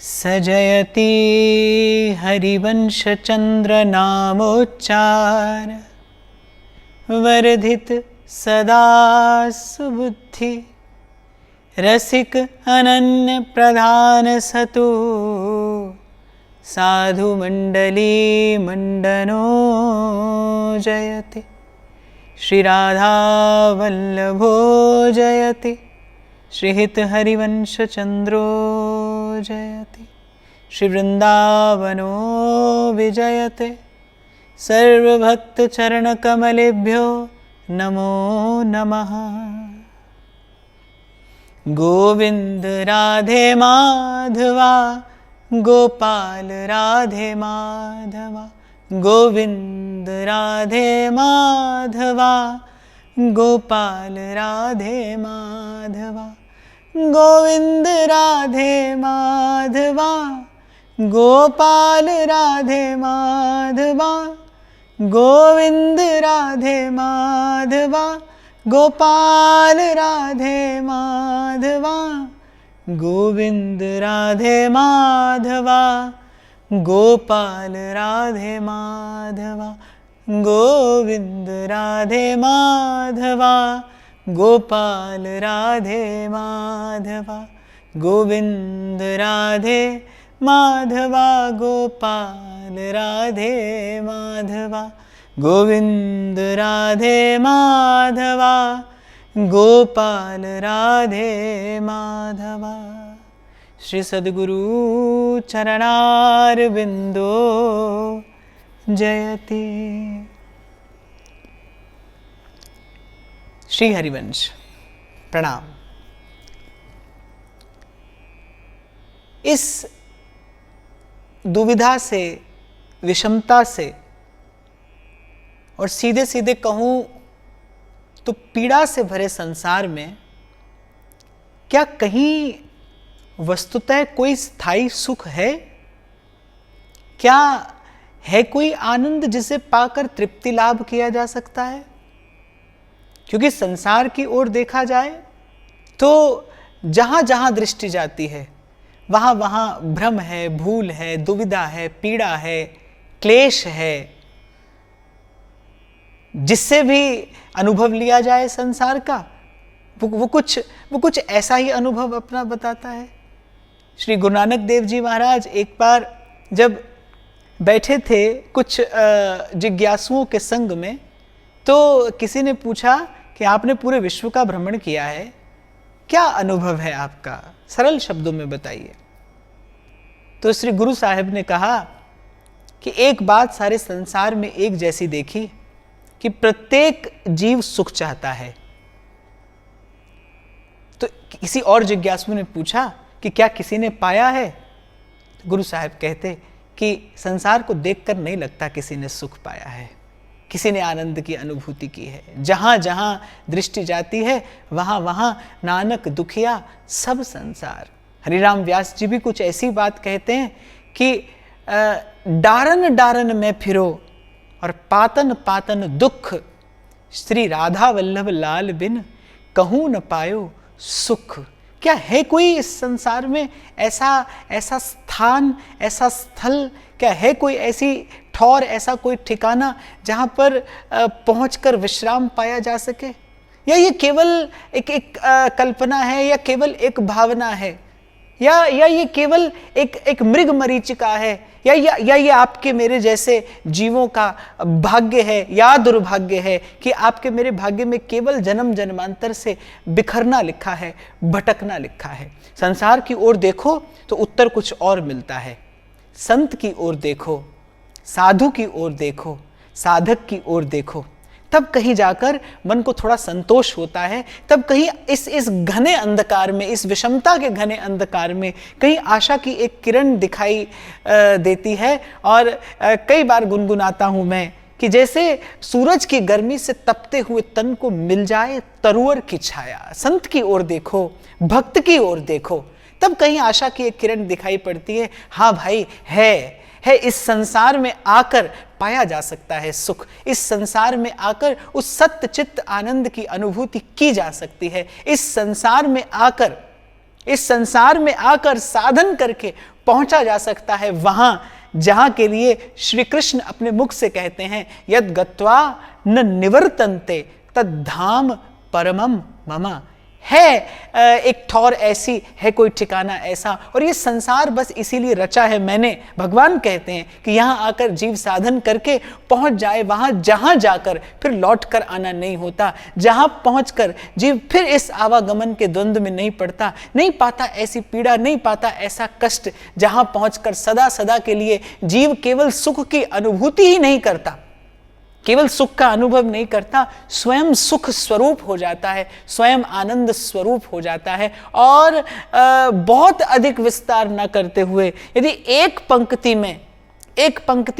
सजयति हरिवंशचन्द्रनामोच्चार वर्धित सदा सुबुद्धि रसिक अनन्य प्रधान सतु साधु मंडली मंडनो जयति श्री राधा वल्लभो जयति श्रीहित हरिवंश चंद्रो जयति श्री वृंदावनो विजयते सर्वभक्त चरण कमलेभ्यो नमो नमः। गोविंद राधे माधवा गोपाल राधे माधवा गोविंद राधे माधवा गोपाल राधे माधवा गोविंद राधे माधवा गोपाल राधे माधवा गोविंद राधे माधवा गोपाल राधे माधवा गोविंद राधे माधवा गोपाल राधे माधवा गोविंद राधे माधवा गोपाल राधे माधवा गोविंद राधे माधवा गोपाल राधे माधवा गोविंद राधे माधवा गोपाल राधे माधवा। श्री सद्गुरु चरणारविंदो जयति। श्री हरिवंश प्रणाम। इस दुविधा से, विषमता से और सीधे सीधे कहूं तो पीड़ा से भरे संसार में क्या कहीं वस्तुतः कोई स्थायी सुख है? क्या है कोई आनंद जिसे पाकर तृप्ति लाभ किया जा सकता है? क्योंकि संसार की ओर देखा जाए तो जहां जहां दृष्टि जाती है वहां वहां भ्रम है, भूल है, दुविधा है, पीड़ा है, क्लेश है। जिससे भी अनुभव लिया जाए संसार का वो कुछ ऐसा ही अनुभव अपना बताता है। श्री गुरु नानक देव जी महाराज एक बार जब बैठे थे कुछ जिज्ञासुओं के संग में, तो किसी ने पूछा कि आपने पूरे विश्व का भ्रमण किया है, क्या अनुभव है आपका, सरल शब्दों में बताइए। तो श्री गुरु साहिब ने कहा कि एक बात सारे संसार में एक जैसी देखी कि प्रत्येक जीव सुख चाहता है। तो किसी और जिज्ञासु ने पूछा कि क्या किसी ने पाया है? तो गुरु साहिब कहते कि संसार को देखकर नहीं लगता किसी ने सुख पाया है, किसी ने आनंद की अनुभूति की है। जहां जहां दृष्टि जाती है वहां वहां नानक दुखिया सब संसार। हरिराम व्यास जी भी कुछ ऐसी बात कहते हैं कि डारन डारन में फिरो और पातन पातन दुख, श्री राधा वल्लभ लाल बिन कहूं न पायो सुख। क्या है कोई इस संसार में ऐसा स्थान, ऐसा स्थल, क्या है कोई ऐसी ठौर, ऐसा कोई ठिकाना जहां पर पहुंचकर विश्राम पाया जा सके? या ये केवल एक कल्पना है, या केवल एक भावना है, या ये केवल एक मृग मरीचिका है, या ये आपके मेरे जैसे जीवों का भाग्य है या दुर्भाग्य है कि आपके मेरे भाग्य में केवल जन्म जन्मांतर से बिखरना लिखा है, भटकना लिखा है। संसार की ओर देखो तो उत्तर कुछ और मिलता है। संत की ओर देखो, साधु की ओर देखो, साधक की ओर देखो, तब कहीं जाकर मन को थोड़ा संतोष होता है। तब कहीं इस घने अंधकार में, इस विषमता के घने अंधकार में कहीं आशा की एक किरण दिखाई देती है। और कई बार गुनगुनाता हूं मैं कि जैसे सूरज की गर्मी से तपते हुए तन को मिल जाए तरुवर की छाया। संत की ओर देखो, भक्त की ओर देखो, तब कहीं आशा की एक किरण दिखाई पड़ती है। हाँ भाई, है इस संसार में आकर पाया जा सकता है सुख, इस संसार में आकर उस सत्य चित्त आनंद की अनुभूति की जा सकती है, इस संसार में आकर इस संसार में आकर साधन करके पहुंचा जा सकता है वहां जहां के लिए श्री कृष्ण अपने मुख से कहते हैं, यद गत्वा न निवर्तन्ते तद धाम परमम मम। है एक ठौर ऐसी, है कोई ठिकाना ऐसा, और ये संसार बस इसीलिए रचा है मैंने। भगवान कहते हैं कि यहाँ आकर जीव साधन करके पहुंच जाए वहां जहां जाकर फिर लौट कर आना नहीं होता, जहां पहुंचकर जीव फिर इस आवागमन के द्वंद्व में नहीं पड़ता, नहीं पाता ऐसी पीड़ा, नहीं पाता ऐसा कष्ट, जहां पहुंचकर सदा सदा के लिए जीव केवल सुख की अनुभूति ही नहीं करता, केवल सुख का अनुभव नहीं करता, स्वयं सुख स्वरूप हो जाता है, स्वयं आनंद स्वरूप हो जाता है। और बहुत अधिक विस्तार न करते हुए यदि एक पंक्ति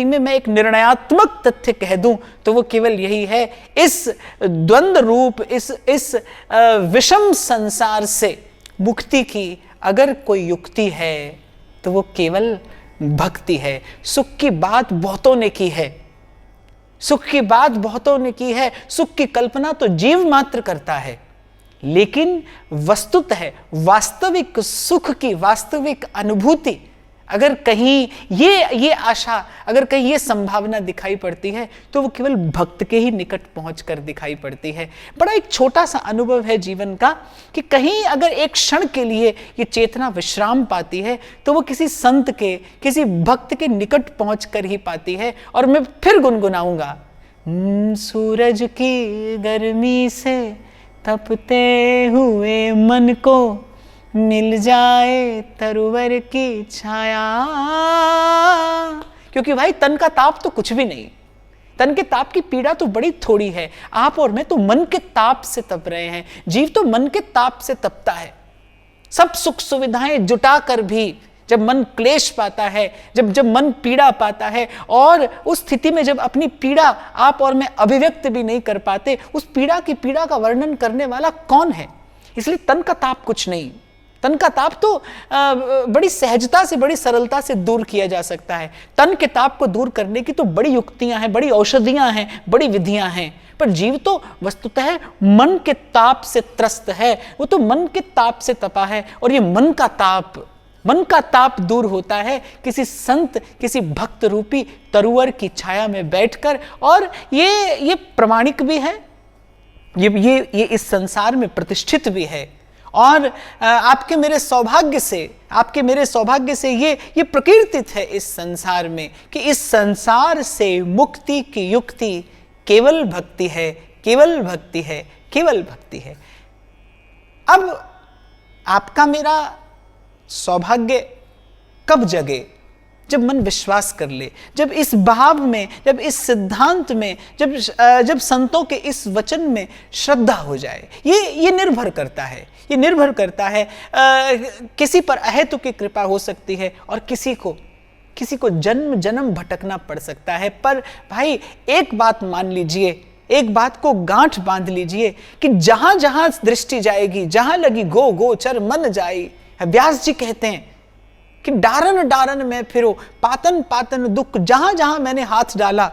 में मैं एक निर्णयात्मक तथ्य कह दूं तो वो केवल यही है, इस द्वंद्व रूप इस विषम संसार से मुक्ति की अगर कोई युक्ति है तो वो केवल भक्ति है। सुख की बात बहुतों ने की है, सुख की बात बहुतों ने की है, सुख की कल्पना तो जीव मात्र करता है, लेकिन वस्तुतः वास्तविक सुख की वास्तविक अनुभूति अगर कहीं ये आशा, अगर कहीं ये संभावना दिखाई पड़ती है तो वो केवल भक्त के ही निकट पहुंचकर दिखाई पड़ती है। बड़ा एक छोटा सा अनुभव है जीवन का कि कहीं अगर एक क्षण के लिए ये चेतना विश्राम पाती है तो वो किसी संत के, किसी भक्त के निकट पहुंचकर ही पाती है। और मैं फिर गुनगुनाऊंगा, सूरज की गर्मी से तपते हुए मन को मिल जाए तरुवर की छाया। क्योंकि भाई तन का ताप तो कुछ भी नहीं, तन के ताप की पीड़ा तो बड़ी थोड़ी है। आप और मैं तो मन के ताप से तप रहे हैं, जीव तो मन के ताप से तपता है। सब सुख सुविधाएं जुटा कर भी जब मन क्लेश पाता है, जब मन पीड़ा पाता है, और उस स्थिति में जब अपनी पीड़ा आप और मैं अभिव्यक्त भी नहीं कर पाते, उस पीड़ा का वर्णन करने वाला कौन है? इसलिए तन का ताप कुछ नहीं, तन का ताप तो बड़ी सहजता से, बड़ी सरलता से दूर किया जा सकता है। तन के ताप को दूर करने की तो बड़ी युक्तियां हैं, बड़ी औषधियां हैं, बड़ी विधियां हैं, पर जीव तो वस्तुतः मन के ताप से त्रस्त है, वो तो मन के ताप से तपा है। और ये मन का ताप दूर होता है किसी संत, किसी भक्त रूपी तरुवर की छाया में बैठकर। और ये प्रमाणिक भी है, ये इस संसार में प्रतिष्ठित भी है। और आपके मेरे सौभाग्य से ये प्रकीर्तित है इस संसार में कि इस संसार से मुक्ति की युक्ति केवल भक्ति है, केवल भक्ति है, केवल भक्ति है। अब आपका मेरा सौभाग्य कब जगे? जब मन विश्वास कर ले, जब इस भाव में, जब इस सिद्धांत में, जब संतों के इस वचन में श्रद्धा हो जाए। ये निर्भर करता है, किसी पर अहेतु की कृपा हो सकती है और किसी को जन्म जन्म भटकना पड़ सकता है। पर भाई एक बात मान लीजिए, एक बात को गांठ बांध लीजिए कि जहां जहां दृष्टि जाएगी, जहां लगी गोचर मन जाई। व्यास जी कहते हैं कि डारन डारन में फिरो, पातन पातन दुख, जहां जहां मैंने हाथ डाला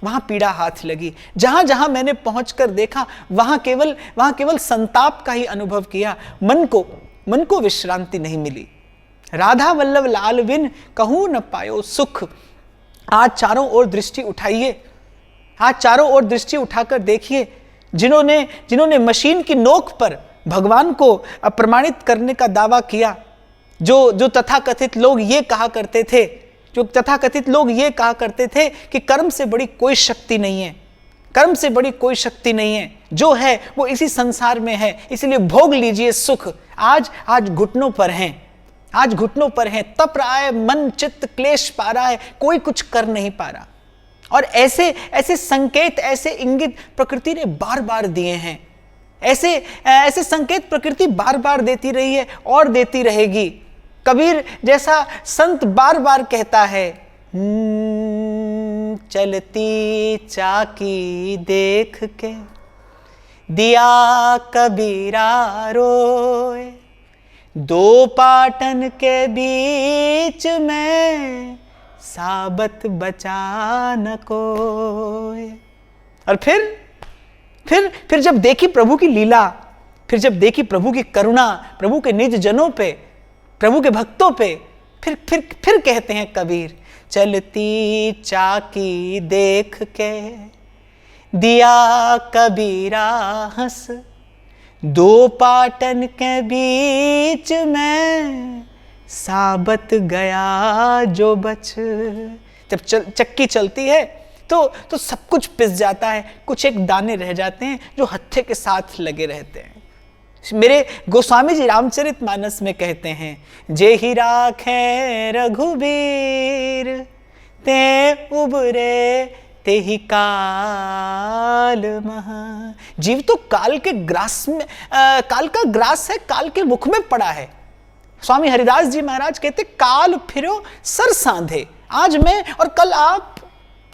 वहां पीड़ा हाथ लगी, जहां जहां मैंने पहुंचकर देखा वहां केवल संताप का ही अनुभव किया, मन को विश्रांति नहीं मिली। राधा वल्लभ लाल बिन कहूं न पायो सुख। आज चारों ओर दृष्टि उठाइए, आज चारों ओर दृष्टि उठाकर देखिए, जिन्होंने मशीन की नोक पर भगवान को अप्रमाणित करने का दावा किया, जो तथाकथित लोग ये कहा करते थे कि कर्म से बड़ी कोई शक्ति नहीं है, कर्म से बड़ी कोई शक्ति नहीं है, जो है वो इसी संसार में है, इसलिए भोग लीजिए सुख। आज घुटनों पर हैं, तप रहा है मन, चित्त क्लेश पा रहा है, कोई कुछ कर नहीं पा रहा। और ऐसे संकेत, ऐसे इंगित प्रकृति ने बार बार दिए हैं, ऐसे संकेत प्रकृति बार बार देती रही है और देती रहेगी। कबीर जैसा संत बार बार कहता है, चलती चाकी देख के दिया कबीरा रोए, दो पाटन के बीच में साबत बचा न कोई। और फिर जब देखी प्रभु की लीला, फिर जब देखी प्रभु की करुणा प्रभु के निज जनों पे, प्रभु के भक्तों पे, फिर कहते हैं कबीर, चलती चाकी देख के दिया कबीरा हंस, दो पाटन के बीच में साबत गया जो बच। जब चक्की चलती है तो सब कुछ पिस जाता है, कुछ एक दाने रह जाते हैं जो हत्थे के साथ लगे रहते हैं। मेरे गोस्वामी जी रामचरितमानस में कहते हैं, जे ही राखे रघुबीर ते उबरे ते ही काल महा। जीव तो काल के ग्रास में, काल का ग्रास है, काल के मुख में पड़ा है। स्वामी हरिदास जी महाराज कहते, काल फिरो सर सांधे, आज मैं और कल आप,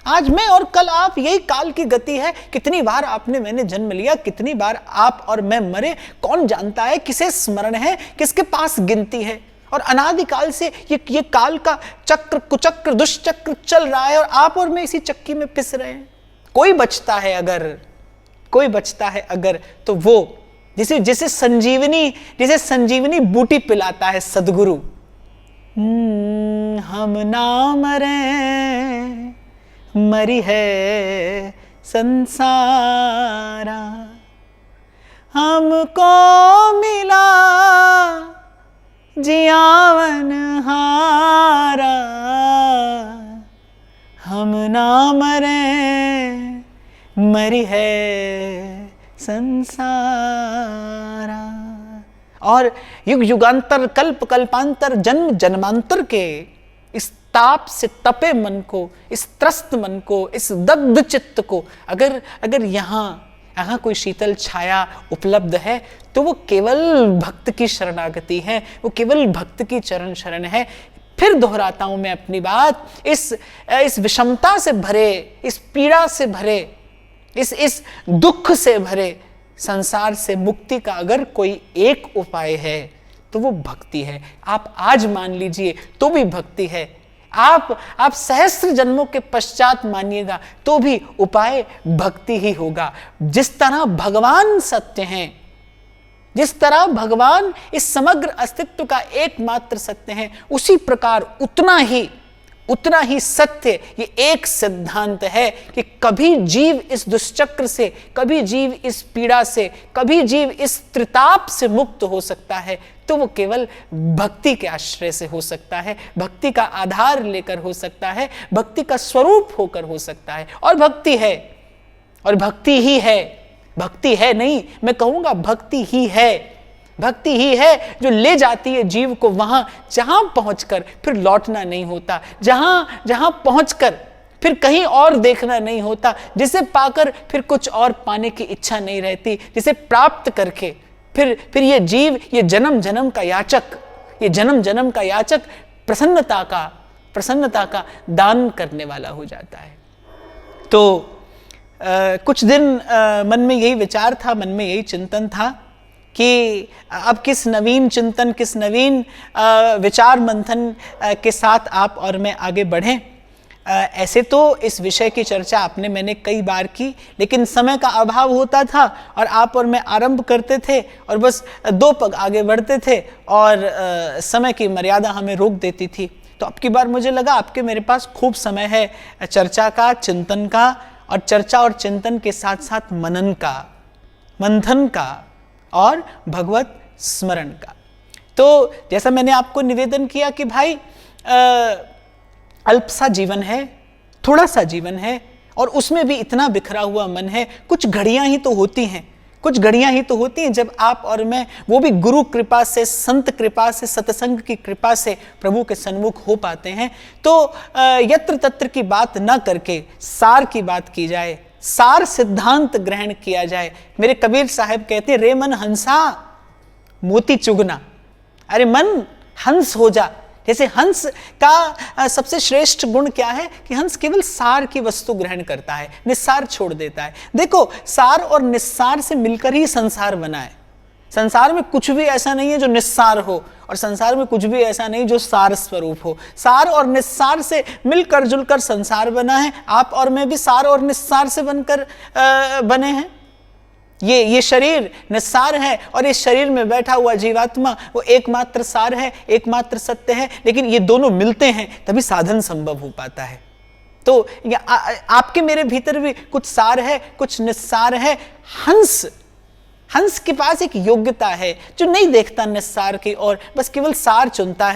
आज मैं और कल आप, यही काल की गति है। कितनी बार आपने मैंने जन्म लिया, कितनी बार आप और मैं मरे, कौन जानता है, किसे स्मरण है, किसके पास गिनती है। और अनादिकाल से ये काल का चक्र कुचक्र दुष्चक्र चल रहा है और आप और मैं इसी चक्की में पिस रहे हैं। कोई बचता है अगर तो वो जिसे संजीवनी बूटी पिलाता है सदगुरु। हम ना मरे मरी है संसारा, हमको मिला जियावन हारा, हम ना मरे मरी है संसारा। और युग युगांतर कल्प कल्पांतर जन्म जन्मांतर के इस ताप से तपे मन को, इस त्रस्त मन को, इस दग्ध चित्त को अगर यहाँ कोई शीतल छाया उपलब्ध है तो वो केवल भक्त की शरणागति है, वो केवल भक्त की चरण शरण है। फिर दोहराता हूं मैं अपनी बात, इस विषमता से भरे, इस पीड़ा से भरे, इस दुख से भरे संसार से मुक्ति का अगर कोई एक उपाय है तो वो भक्ति है। आप आज मान लीजिए तो भी भक्ति है, आप सहस्त्र जन्मों के पश्चात मानिएगा तो भी उपाय भक्ति ही होगा। जिस तरह भगवान सत्य हैं, जिस तरह भगवान इस समग्र अस्तित्व का एकमात्र सत्य है, उसी प्रकार उतना ही सत्य ये एक सिद्धांत है कि कभी जीव इस दुष्चक्र से, कभी जीव इस पीड़ा से, कभी जीव इस त्रिताप से मुक्त हो सकता है तो वो केवल भक्ति के आश्रय से हो सकता है, भक्ति का आधार लेकर हो सकता है, भक्ति का स्वरूप होकर हो सकता है। और भक्ति है, और भक्ति ही है, भक्ति है नहीं, मैं कहूंगा भक्ति ही है जो ले जाती है जीव को वहां जहां पहुंचकर फिर लौटना नहीं होता, जहां पहुंचकर फिर कहीं और देखना नहीं होता, जिसे पाकर फिर कुछ और पाने की इच्छा नहीं रहती, जिसे प्राप्त करके फिर ये जीव, ये जन्म जन्म का याचक प्रसन्नता का दान करने वाला हो जाता है। तो कुछ दिन मन में यही विचार था, मन में यही चिंतन था कि अब किस नवीन चिंतन, किस नवीन विचार मंथन के साथ आप और मैं आगे बढ़ें। ऐसे तो इस विषय की चर्चा आपने मैंने कई बार की, लेकिन समय का अभाव होता था और आप और मैं आरंभ करते थे और बस दो पग आगे बढ़ते थे और समय की मर्यादा हमें रोक देती थी। तो अब की बार मुझे लगा आपके मेरे पास खूब समय है चर्चा का, चिंतन का, और चर्चा और चिंतन के साथ साथ मनन का, मंथन का और भगवत स्मरण का। तो जैसा मैंने आपको निवेदन किया कि भाई अल्प सा जीवन है, थोड़ा सा जीवन है और उसमें भी इतना बिखरा हुआ मन है। कुछ घड़ियां ही तो होती हैं जब आप और मैं, वो भी गुरु कृपा से, संत कृपा से, सत्संग की कृपा से प्रभु के सन्मुख हो पाते हैं। तो यत्र तत्र की बात न करके सार की बात की जाए, सार सिद्धांत ग्रहण किया जाए। मेरे कबीर साहब कहते हैं, रे मन हंसा मोती चुगना। अरे मन हंस हो जा। जैसे हंस का सबसे श्रेष्ठ गुण क्या है कि हंस केवल सार की वस्तु ग्रहण करता है, निस्सार छोड़ देता है। देखो, सार और निस्सार से मिलकर ही संसार बना है। संसार में कुछ भी ऐसा नहीं है जो निस्सार हो और संसार में कुछ भी ऐसा नहीं जो सार स्वरूप हो। सार और निस्सार से मिलकर जुलकर संसार बना है। आप और मैं भी सार और निस्सार से बनकर बने हैं। ये शरीर निस्सार है और इस शरीर में बैठा हुआ जीवात्मा वो एकमात्र सार है, एकमात्र सत्य है। लेकिन ये दोनों मिलते हैं तभी साधन संभव हो पाता है। तो आपके मेरे भीतर भी कुछ सार है, कुछ निस्सार है। हंस के पास एक योग्यता है जो नहीं देखता निस्सार की ओर, बस केवल सार चुनता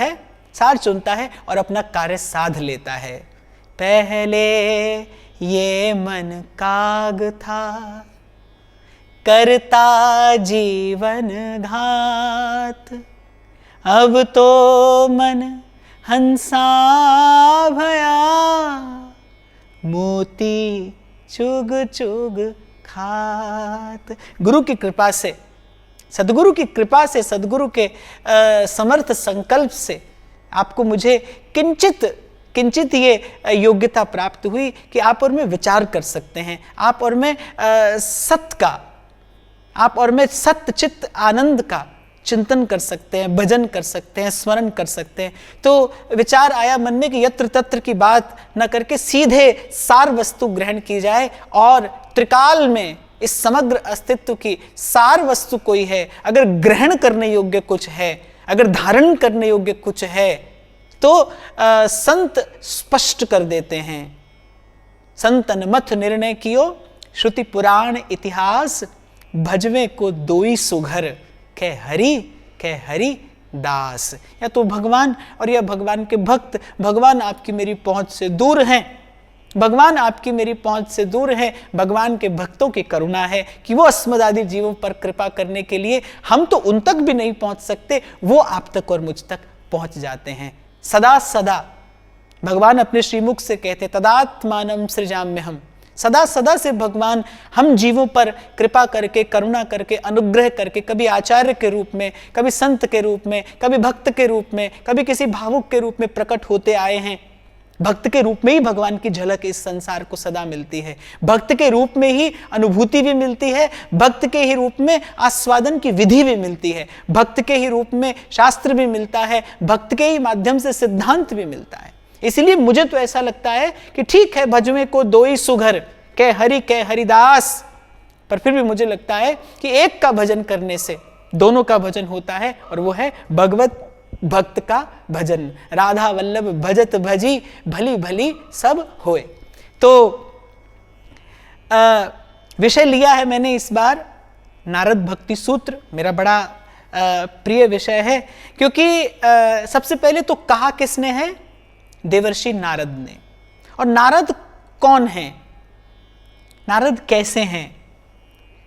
है और अपना कार्य साध लेता है। पहले ये मन काग था, करता जीवन घात, अब तो मन हंसा भया, मोती चुग चुग खात। गुरु की कृपा से, सदगुरु की कृपा से, सदगुरु के समर्थ संकल्प से आपको मुझे किंचित ये योग्यता प्राप्त हुई कि आप और मैं विचार कर सकते हैं, आप और मैं सत्य चित्त आनंद का चिंतन कर सकते हैं, भजन कर सकते हैं, स्मरण कर सकते हैं। तो विचार आया मन में कि यत्र तत्र की बात न करके सीधे सार वस्तु ग्रहण की जाए और त्रिकाल में इस समग्र अस्तित्व की सार वस्तु कोई है, अगर ग्रहण करने योग्य कुछ है, अगर धारण करने योग्य कुछ है तो संत स्पष्ट कर देते हैं। संतन मथ निर्णय कियो, श्रुति पुराण इतिहास, भजवे को दोई सुघर, कह हरि दास। या तो भगवान और या भगवान के भक्त, भगवान आपकी मेरी पहुंच से दूर हैं, भगवान आपकी मेरी पहुंच से दूर है। भगवान के भक्तों की करुणा है कि वो अस्मदादि जीवों पर कृपा करने के लिए, हम तो उन तक भी नहीं पहुंच सकते, वो आप तक और मुझ तक पहुंच जाते हैं। सदा सदा भगवान अपने श्रीमुख से कहते तदात्मानं सृजाम्यहम्, सदा सदा से भगवान हम जीवों पर कृपा करके, करुणा करके, अनुग्रह करके, कभी आचार्य के रूप में, कभी संत के रूप में, कभी भक्त के रूप में, कभी किसी भावुक के रूप में प्रकट होते आए हैं। भक्त के रूप में ही भगवान की झलक इस संसार को सदा मिलती है, भक्त के रूप में ही अनुभूति भी मिलती है, भक्त के ही रूप में आस्वादन की विधि भी मिलती है, भक्त के ही रूप में शास्त्र भी मिलता है, भक्त के ही माध्यम से सिद्धांत भी मिलता है। इसलिए मुझे तो ऐसा लगता है कि ठीक है भजवे को दोई सुघर, कह हरिदास, पर फिर भी मुझे लगता है कि एक का भजन करने से दोनों का भजन होता है, और वो है भगवत भक्त का भजन। राधा वल्लभ भजत भजी, भली भली सब होए। तो विषय लिया है मैंने इस बार नारद भक्ति सूत्र, मेरा बड़ा प्रिय विषय है, क्योंकि सबसे पहले तो कहा किसने है? देवर्षि नारद ने। और नारद कौन है? नारद कैसे हैं?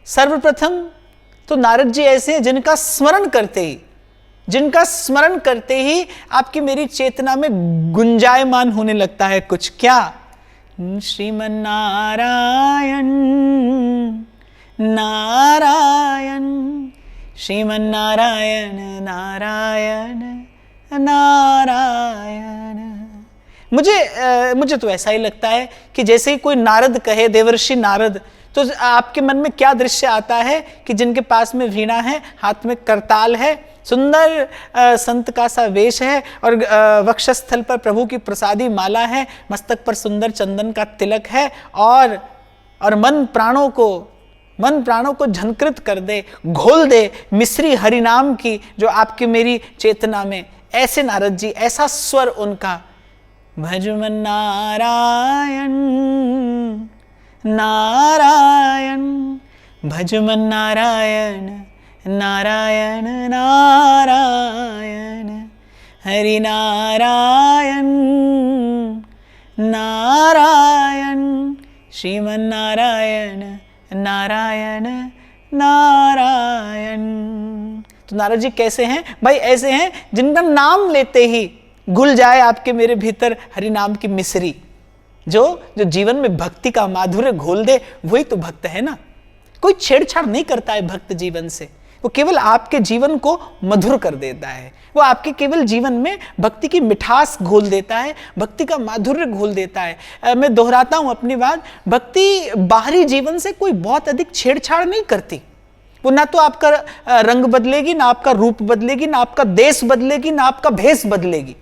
सर्वप्रथम तो नारद जी ऐसे हैं जिनका स्मरण करते ही आपकी मेरी चेतना में गुंजायमान होने लगता है कुछ। क्या? श्रीमन नारायण नारायण, श्रीमन नारायण नारायण नारायण। मुझे तो ऐसा ही लगता है कि जैसे ही कोई नारद कहे, देवर्षि नारद, तो आपके मन में क्या दृश्य आता है कि जिनके पास में वीणा है, हाथ में करताल है, सुंदर संत का सा वेश है, और वक्षस्थल पर प्रभु की प्रसादी माला है, मस्तक पर सुंदर चंदन का तिलक है, और मन प्राणों को झंकृत कर दे, घोल दे मिश्री हरिनाम की जो आपकी मेरी चेतना में। ऐसे नारद जी, ऐसा स्वर उनका, भजमन नारायण नारायण, भजमन नारायण नारायण नारायण, हरि नारायण नारायण, श्रीमन नारायण नारायण नारायण। तो नारद जी कैसे हैं भाई? ऐसे हैं जिनका नाम लेते ही घुल जाए आपके मेरे भीतर हरि नाम की मिश्री, जो जीवन में भक्ति का माधुर्य घोल दे, वही तो भक्त है ना। कोई छेड़छाड़ नहीं करता है भक्त जीवन से, वो केवल आपके जीवन को मधुर कर देता है, वो आपके केवल जीवन में भक्ति की मिठास घोल देता है, भक्ति का माधुर्य घोल देता है। मैं दोहराता हूं अपनी बात, भक्ति बाहरी जीवन से कोई बहुत अधिक छेड़छाड़ नहीं करती। वो ना तो आपका रंग बदलेगी, ना आपका रूप बदलेगी, ना आपका देश बदलेगी, ना आपका भेष बदलेगी।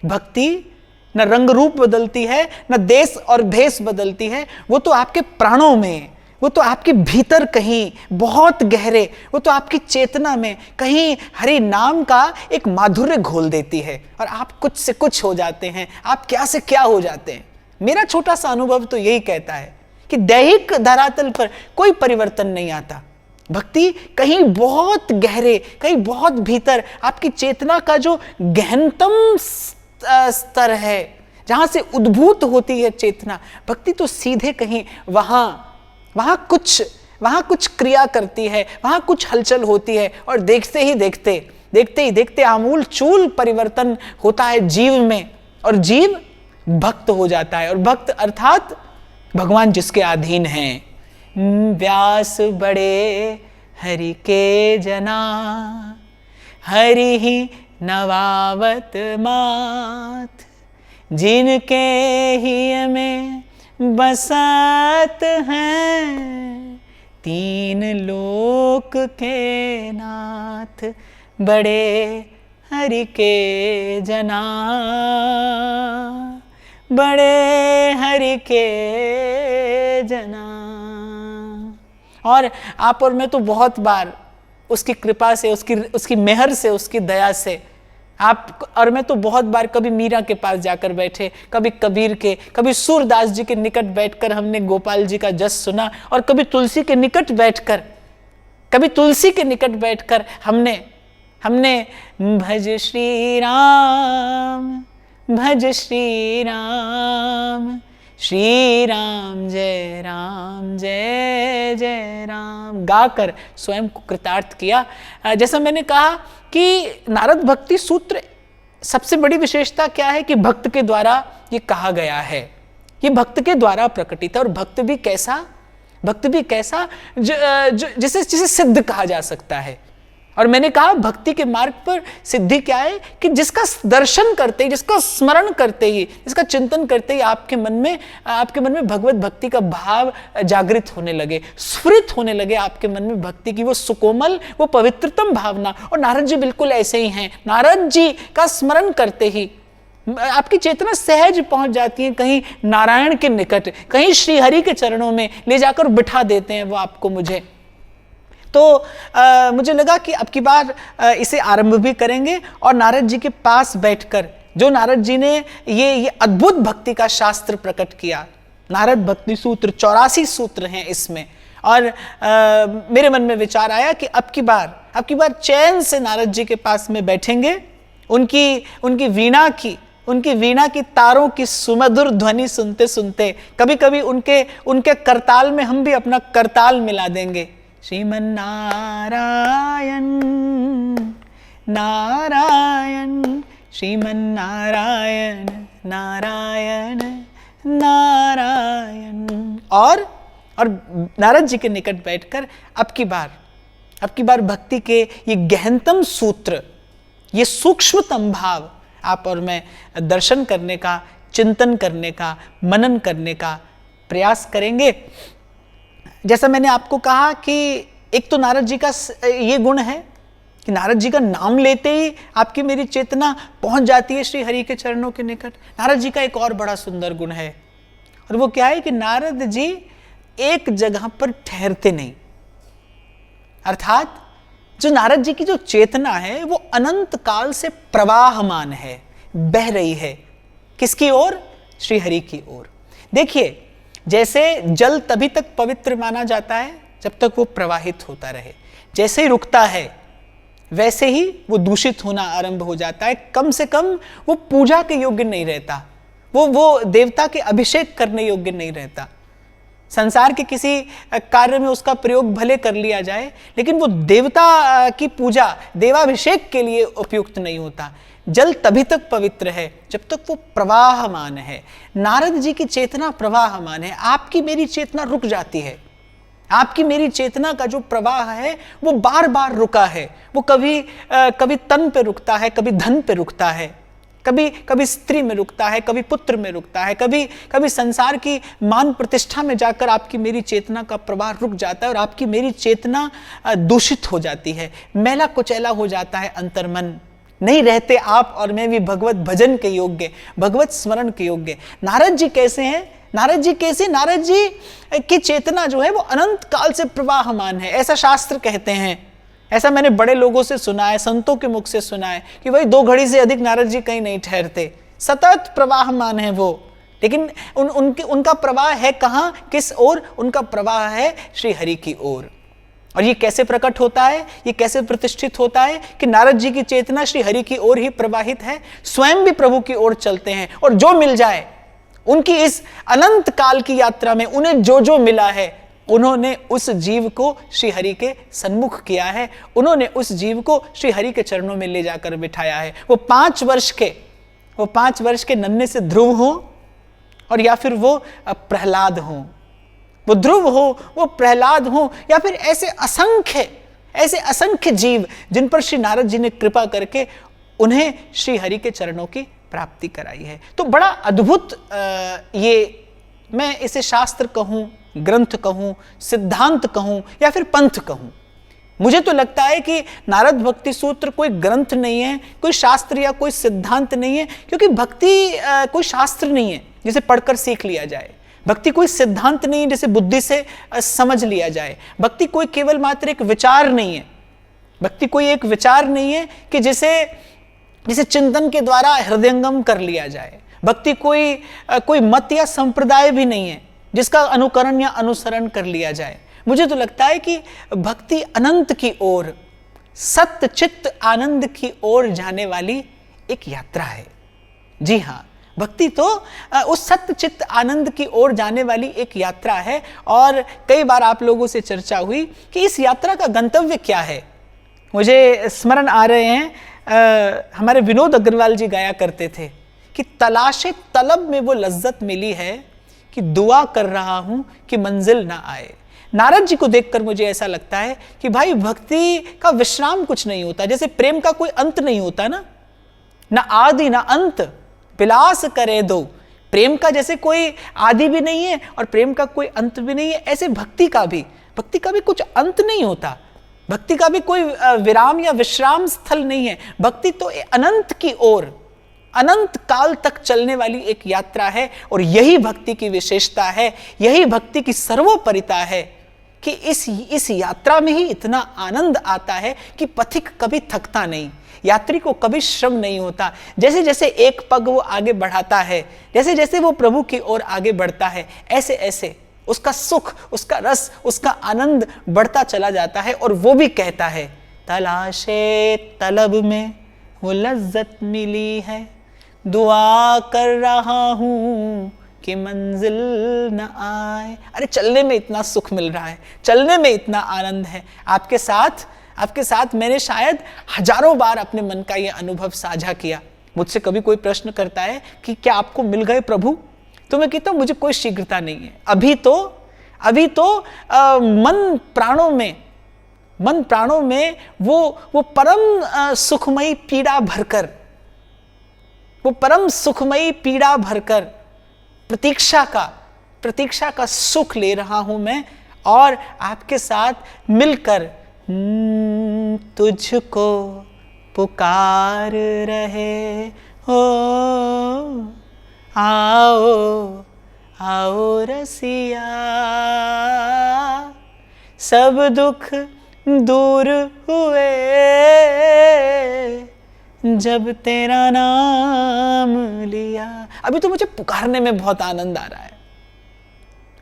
भक्ति न रंग रूप बदलती है, न देश और भेष बदलती है, वो तो आपके प्राणों में, वो तो आपके भीतर कहीं बहुत गहरे, वो तो आपकी चेतना में कहीं हरि नाम का एक माधुर्य घोल देती है और आप कुछ से कुछ हो जाते हैं, आप क्या से क्या हो जाते हैं। मेरा छोटा सा अनुभव तो यही कहता है कि दैहिक धरातल पर कोई परिवर्तन नहीं आता, भक्ति कहीं बहुत गहरे, कहीं बहुत भीतर आपकी चेतना का जो गहनतम स्तर है, जहां से उद्भूत होती है चेतना, भक्ति तो सीधे कहीं वहां कुछ क्रिया करती है, वहां कुछ हलचल होती है और देखते ही देखते आमूल चूल परिवर्तन होता है जीव में और जीव भक्त हो जाता है। और भक्त अर्थात भगवान जिसके अधीन हैं। व्यास बड़े हरि के जना, हरि ही नवावत मात, जिनके ही में बसत हैं, तीन लोक के नाथ, बड़े हरि के जना, बड़े हरि के जना। और आप और मैं तो बहुत बार उसकी कृपा से, उसकी मेहर से, उसकी दया से, आप और मैं तो बहुत बार कभी मीरा के पास जाकर बैठे, कभी कबीर के, कभी सूरदास जी के निकट बैठकर हमने गोपाल जी का जस सुना, और कभी तुलसी के निकट बैठकर हमने भज श्री राम, भज श्री राम, श्री राम जय राम, जय जय राम गाकर स्वयं को कृतार्थ किया। जैसा मैंने कहा कि नारद भक्ति सूत्र सबसे बड़ी विशेषता क्या है कि भक्त के द्वारा ये कहा गया है, ये भक्त के द्वारा प्रकटित है। और भक्त भी कैसा जिसे सिद्ध कहा जा सकता है। और मैंने कहा भक्ति के मार्ग पर सिद्धि क्या है कि जिसका दर्शन करते ही, जिसका स्मरण करते ही, जिसका चिंतन करते ही आपके मन में भगवत भक्ति का भाव जागृत होने लगे, स्फुरित होने लगे आपके मन में भक्ति की वो सुकोमल, वो पवित्रतम भावना। और नारद जी बिल्कुल ऐसे ही हैं। नारद जी का स्मरण करते ही आपकी चेतना सहज पहुंच जाती है कहीं नारायण के निकट, कहीं श्री हरि के चरणों में ले जाकर बिठा देते हैं वो आपको, मुझे। तो मुझे लगा कि अब की बार इसे आरंभ भी करेंगे और नारद जी के पास बैठकर, जो नारद जी ने ये अद्भुत भक्ति का शास्त्र प्रकट किया, नारद भक्ति सूत्र 84 सूत्र हैं इसमें। और मेरे मन में विचार आया कि अब की बार चैन से नारद जी के पास में बैठेंगे, उनकी वीणा की तारों की सुमधुर ध्वनि सुनते सुनते, कभी कभी उनके करताल में हम भी अपना करताल मिला देंगे। श्रीमन नारायण नारायण, श्रीमन नारायण नारायण नारायण। और नारद जी के निकट बैठकर अब की बार भक्ति के ये गहनतम सूत्र, ये सूक्ष्मतम भाव आप और मैं दर्शन करने का, चिंतन करने का, मनन करने का प्रयास करेंगे। जैसा मैंने आपको कहा कि एक तो नारद जी का ये गुण है कि नारद जी का नाम लेते ही आपकी मेरी चेतना पहुंच जाती है श्री हरि के चरणों के निकट। नारद जी का एक और बड़ा सुंदर गुण है, और वो क्या है कि नारद जी एक जगह पर ठहरते नहीं। अर्थात जो नारद जी की जो चेतना है वो अनंत काल से प्रवाहमान है, बह रही है। किसकी ओर? श्री हरि की ओर। देखिए, जैसे जल तभी तक पवित्र माना जाता है जब तक वो प्रवाहित होता रहे, जैसे ही रुकता है वैसे ही वो दूषित होना आरंभ हो जाता है। कम से कम वो पूजा के योग्य नहीं रहता, वो देवता के अभिषेक करने योग्य नहीं रहता। संसार के किसी कार्य में उसका प्रयोग भले कर लिया जाए, लेकिन वो देवता की पूजा, देवाभिषेक के लिए उपयुक्त नहीं होता। जल तभी तक पवित्र है जब तक वो प्रवाहमान है। नारद जी की चेतना प्रवाहमान है, आपकी मेरी चेतना रुक जाती है। आपकी मेरी चेतना का जो प्रवाह है वो बार बार रुका है। वो कभी तन पे रुकता है, कभी धन पे रुकता है, कभी स्त्री में रुकता है, कभी पुत्र में रुकता है, कभी संसार की मान प्रतिष्ठा में जाकर आपकी मेरी चेतना का प्रवाह रुक जाता है और आपकी मेरी चेतना दूषित हो जाती है, मैला कुचैला हो जाता है अंतर्मन। नहीं रहते आप और मैं भी भगवत भजन के योग्य, भगवत स्मरण के योग्य। नारद जी कैसे हैं? नारद जी कैसे? नारद जी की चेतना जो है वो अनंत काल से प्रवाहमान है, ऐसा शास्त्र कहते हैं। ऐसा मैंने बड़े लोगों से सुना है, संतों के मुख से सुना है कि भाई 2 घड़ी से अधिक नारद जी कहीं नहीं ठहरते, सतत प्रवाहमान है वो। लेकिन उनका प्रवाह है कहाँ, किस ओर? उनका प्रवाह है श्री हरि की ओर। और ये कैसे प्रकट होता है, ये कैसे प्रतिष्ठित होता है कि नारद जी की चेतना श्री हरि की ओर ही प्रवाहित है, स्वयं भी प्रभु की ओर चलते हैं। और जो मिल जाए उनकी इस अनंत काल की यात्रा में, उन्हें जो जो मिला है, उन्होंने उस जीव को श्री हरि के सन्मुख किया है, उन्होंने उस जीव को श्री हरि के चरणों में ले जाकर बिठाया है। वो 5 वर्ष के नन्हे से ध्रुव हो, और या फिर वो प्रहलाद हो, वो ध्रुव हो, वो प्रहलाद हो, या फिर ऐसे असंख्य जीव जिन पर श्री नारद जी ने कृपा करके उन्हें श्री हरि के चरणों की प्राप्ति कराई है। तो बड़ा अद्भुत ये, मैं इसे शास्त्र कहूं, ग्रंथ कहूं, सिद्धांत कहूं, या फिर पंथ कहूं। मुझे तो लगता है कि नारद भक्ति सूत्र कोई ग्रंथ नहीं है, कोई शास्त्र या कोई सिद्धांत नहीं है, क्योंकि भक्ति कोई शास्त्र नहीं है जिसे पढ़कर सीख लिया जाए। भक्ति कोई सिद्धांत नहीं है जिसे बुद्धि से समझ लिया जाए। भक्ति कोई केवल मात्र एक विचार नहीं है। भक्ति कोई एक विचार नहीं है कि जिसे चिंतन के द्वारा हृदयंगम कर लिया जाए। भक्ति कोई मत या संप्रदाय भी नहीं है जिसका अनुकरण या अनुसरण कर लिया जाए। मुझे तो लगता है कि भक्ति अनंत की ओर, सत्य चित्त आनंद की ओर जाने वाली एक यात्रा है। जी हाँ, भक्ति तो उस सत्य चित्त आनंद की ओर जाने वाली एक यात्रा है। और कई बार आप लोगों से चर्चा हुई कि इस यात्रा का गंतव्य क्या है। मुझे स्मरण आ रहे हैं, हमारे विनोद अग्रवाल जी गाया करते थे कि तलाशे तलब में वो लज्जत मिली है कि दुआ कर रहा हूं कि मंजिल ना आए। नारद जी को देखकर मुझे ऐसा लगता है कि भाई भक्ति का विश्राम कुछ नहीं होता, जैसे प्रेम का कोई अंत नहीं होता ना आदि ना अंत, विलास करे दो। प्रेम का जैसे कोई आदि भी नहीं है और प्रेम का कोई अंत भी नहीं है, ऐसे भक्ति का भी कुछ अंत नहीं होता। भक्ति का भी कोई विराम या विश्राम स्थल नहीं है। भक्ति तो अनंत की ओर, अनंत काल तक चलने वाली एक यात्रा है। और यही भक्ति की विशेषता है, यही भक्ति की सर्वोपरिता है कि इस यात्रा में ही इतना आनंद आता है कि पथिक कभी थकता नहीं, यात्री को कभी श्रम नहीं होता। जैसे जैसे एक पग वो आगे बढ़ाता है, जैसे जैसे वो प्रभु की ओर आगे बढ़ता है, ऐसे ऐसे उसका सुख, उसका रस, उसका आनंद बढ़ता चला जाता है। और वो भी कहता है, तलाशे तलब में वो लज्जत मिली है, दुआ कर रहा हूं कि मंजिल न आए। अरे चलने में इतना सुख मिल रहा है, चलने में इतना आनंद है। आपके साथ मैंने शायद हजारों बार अपने मन का यह अनुभव साझा किया। मुझसे कभी कोई प्रश्न करता है कि क्या आपको मिल गए प्रभु, तो मैं कहता हूं मुझे कोई शीघ्रता नहीं है। अभी तो मन प्राणों में वो परम सुखमयी पीड़ा भरकर प्रतीक्षा का सुख ले रहा हूं मैं। और आपके साथ मिलकर तुझको पुकार रहे हो, आओ रसिया, सब दुख दूर हुए जब तेरा नाम लिया। अभी तो मुझे पुकारने में बहुत आनंद आ रहा है।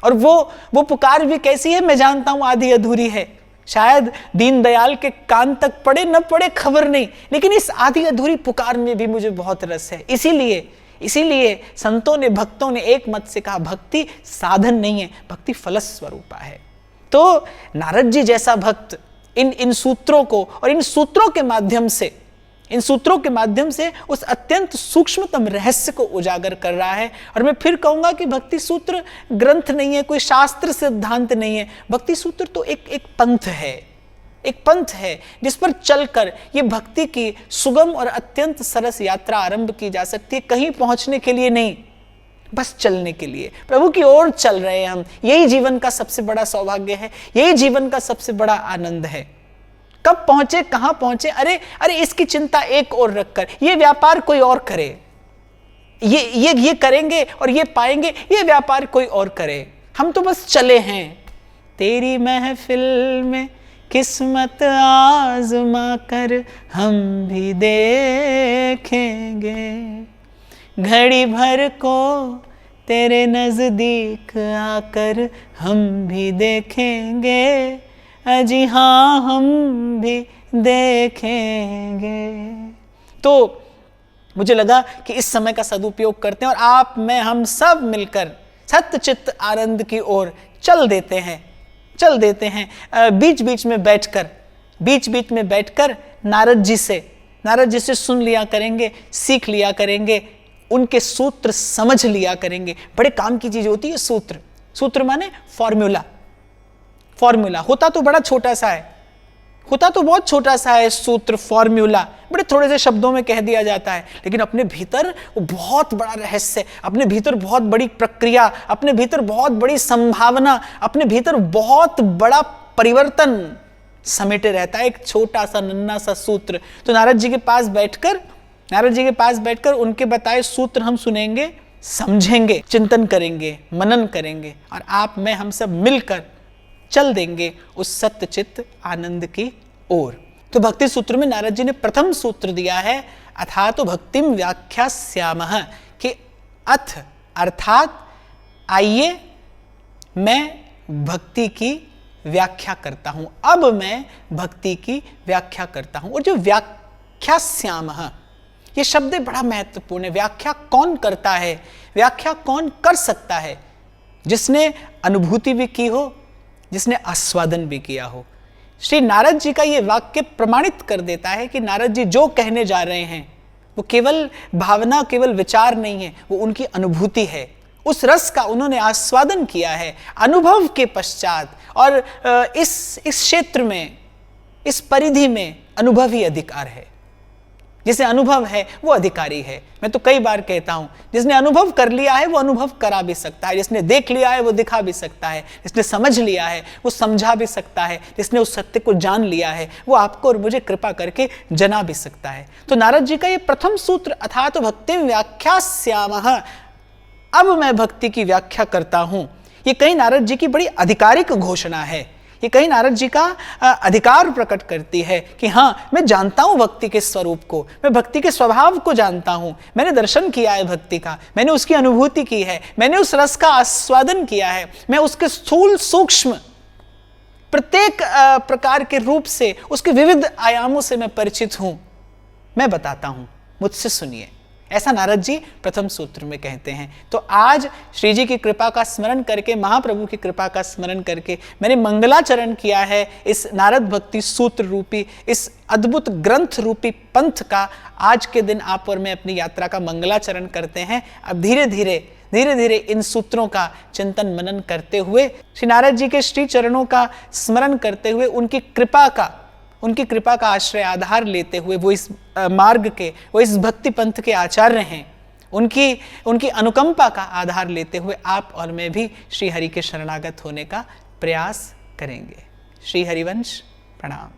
और वो पुकार भी कैसी है मैं जानता हूं, आधी अधूरी है। शायद दीनदयाल के कान तक पड़े न पड़े खबर नहीं, लेकिन इस आधी अधूरी पुकार में भी मुझे बहुत रस है। इसीलिए संतों ने, भक्तों ने एक मत से कहा, भक्ति साधन नहीं है, भक्ति फलस्वरूपा है। तो नारद जी जैसा भक्त इन सूत्रों को और इन सूत्रों के माध्यम से उस अत्यंत सूक्ष्मतम रहस्य को उजागर कर रहा है। और मैं फिर कहूंगा कि भक्ति सूत्र ग्रंथ नहीं है, कोई शास्त्र सिद्धांत नहीं है। भक्ति सूत्र तो एक पंथ है जिस पर चलकर ये भक्ति की सुगम और अत्यंत सरस यात्रा आरंभ की जा सकती है। कहीं पहुंचने के लिए नहीं, बस चलने के लिए प्रभु की ओर चल रहे हैं हम। यही जीवन का सबसे बड़ा सौभाग्य है, यही जीवन का सबसे बड़ा आनंद है। कब पहुंचे, कहां पहुंचे, अरे इसकी चिंता एक और रखकर, ये व्यापार कोई और करे, ये करेंगे और ये पाएंगे, ये व्यापार कोई और करे, हम तो बस चले हैं। तेरी महफिल में किस्मत आजमा कर हम भी देखेंगे, घड़ी भर को तेरे नजदीक आकर हम भी देखेंगे, अजी हाँ हम भी देखेंगे। तो मुझे लगा कि इस समय का सदुपयोग करते हैं और आप, मैं, हम सब मिलकर सत्यचित्त आनंद की ओर चल देते हैं। बीच बीच में बैठकर नारद जी से सुन लिया करेंगे, सीख लिया करेंगे, उनके सूत्र समझ लिया करेंगे। बड़े काम की चीज होती है सूत्र माने फॉर्मूला होता तो बड़ा छोटा सा है, होता तो बहुत छोटा सा है सूत्र, फॉर्मूला बड़े थोड़े से शब्दों में कह दिया जाता है, लेकिन अपने भीतर वो बहुत बड़ा रहस्य, अपने भीतर बहुत बड़ी प्रक्रिया, अपने भीतर बहुत बड़ी संभावना, अपने भीतर बहुत बड़ा परिवर्तन समेटे रहता है, एक छोटा सा नन्हा सा सूत्र। तो नारद जी के पास बैठकर उनके बताए सूत्र हम सुनेंगे, समझेंगे, चिंतन करेंगे, मनन करेंगे और आप, मैं, हम सब मिलकर चल देंगे उस सत्यचित्त आनंद की ओर। तो भक्ति सूत्र में नारद जी ने प्रथम सूत्र दिया है, अथा तो भक्तिम व्याख्यास्यामः, कि अथ अर्थात आइए मैं भक्ति की व्याख्या करता हूं, अब मैं भक्ति की व्याख्या करता हूं। और जो व्याख्यास्यामः ये शब्द बड़ा महत्वपूर्ण है। व्याख्या कौन करता है, व्याख्या कौन कर सकता है? जिसने अनुभूति भी की हो, जिसने आस्वादन भी किया हो। श्री नारद जी का ये वाक्य प्रमाणित कर देता है कि नारद जी जो कहने जा रहे हैं वो केवल भावना, केवल विचार नहीं है, वो उनकी अनुभूति है। उस रस का उन्होंने आस्वादन किया है अनुभव के पश्चात। और इस क्षेत्र में, इस परिधि में अनुभव ही अधिकार है। जिसे अनुभव है वो अधिकारी है। मैं तो कई बार कहता हूं, जिसने अनुभव कर लिया है वो अनुभव करा भी सकता है, जिसने देख लिया है वो दिखा भी सकता है, जिसने समझ लिया है वो समझा भी सकता है, जिसने उस सत्य को जान लिया है वो आपको और मुझे कृपा करके जना भी सकता है। तो नारद जी का ये प्रथम सूत्र, अथा तो भक्तिम व्याख्यास्यामः, अब मैं भक्ति की व्याख्या करता हूं, ये कहीं नारद जी की बड़ी आधिकारिक घोषणा है। ये कहीं नारद जी का अधिकार प्रकट करती है कि हाँ, मैं जानता हूं भक्ति के स्वरूप को, मैं भक्ति के स्वभाव को जानता हूं, मैंने दर्शन किया है भक्ति का, मैंने उसकी अनुभूति की है, मैंने उस रस का आस्वादन किया है, मैं उसके स्थूल सूक्ष्म प्रत्येक प्रकार के रूप से, उसके विविध आयामों से मैं परिचित हूं। मैं बताता हूं, मुझसे सुनिए। ऐसा नारद जी प्रथम सूत्र में कहते हैं। तो आज श्री जी की कृपा का स्मरण करके, महाप्रभु की कृपा का स्मरण करके मैंने मंगलाचरण किया है इस नारद भक्ति सूत्र रूपी, इस अद्भुत ग्रंथ रूपी पंथ का। आज के दिन आप और मैं अपनी यात्रा का मंगलाचरण करते हैं। अब धीरे धीरे इन सूत्रों का चिंतन मनन करते हुए, श्री नारद जी के श्री चरणों का स्मरण करते हुए, उनकी कृपा का आश्रय आधार लेते हुए, वो इस मार्ग के, वो इस भक्ति पंथ के आचार्य हैं, उनकी अनुकंपा का आधार लेते हुए आप और मैं भी श्री हरि के शरणागत होने का प्रयास करेंगे। श्री हरिवंश प्रणाम।